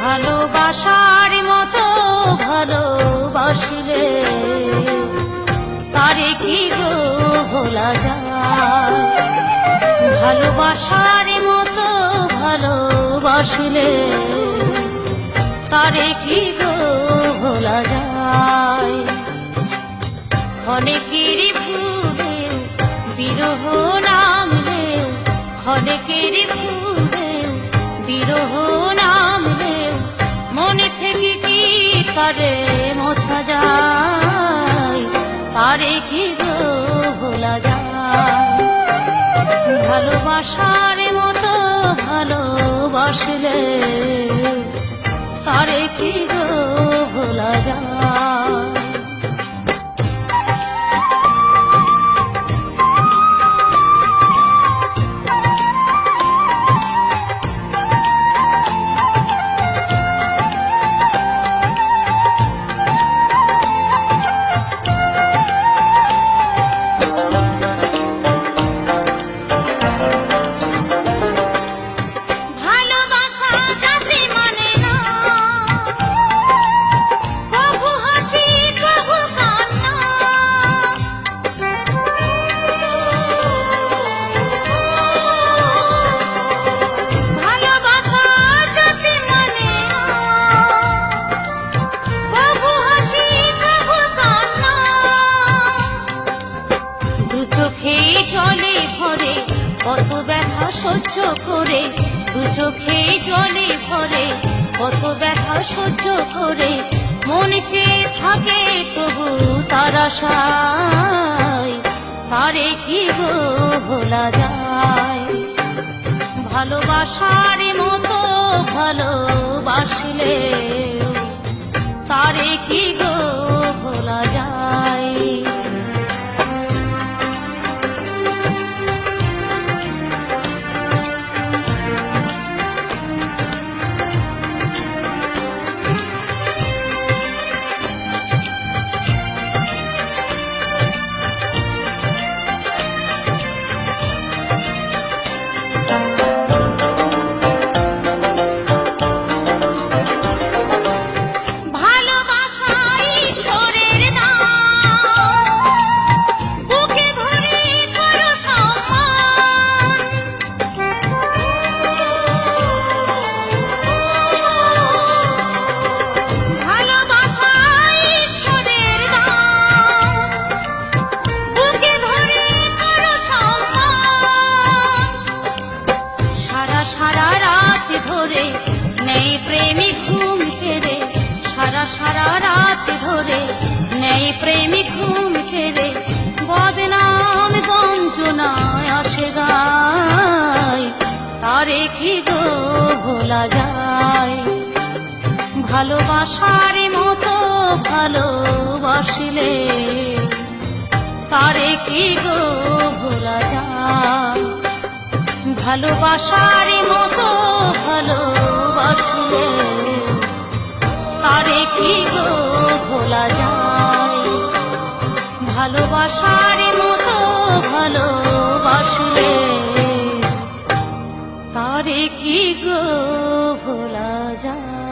ভালোবাসার মতো ভালোবাসলে তারে কি গো ভোলা যায়। ভালোবাসার মতো ভালোবাসলে তারে কি গো ভোলা যায়। ক্ষণেকের ফুলে বিরহ নামলে, ক্ষণেকের ফুলে বিরহ নামলে মনে থেকে কি তারে মোছা যায়, তারে কি গো ভোলা যায়। ভালোবাসার মতো ভালোবাসলে তারে কি গো ভোলা যায়। জলে ভরে কত ব্যথা সহ্য করে, দু চোখে জলে ভরে কত ব্যথা সহ্য করে মন চেয়ে থাকে তবু তার আশায়, তারে কি গো ভোলা যায়। ভালোবাসার মতো ভালোবাসলে তারে কি গো ভোলা যায়। সারা রাত ধরে নেই প্রেমিক ঘুম ফেরে, সারা সারা রাত ধরে নেই প্রেমিক ঘুম ফেরে বদনাম গঞ্জনায় আসে গায়, তারে কি গো ভোলা যায়। ভালোবাসার মতো ভালোবাসলে তারে কি গো ভোলা যায়। ভালোবাসার মতো ভালোবাসলে তারে কি গো ভোলা যায়। ভালোবাসার মতো ভালোবাসলে তারে কি গো ভোলা যায়।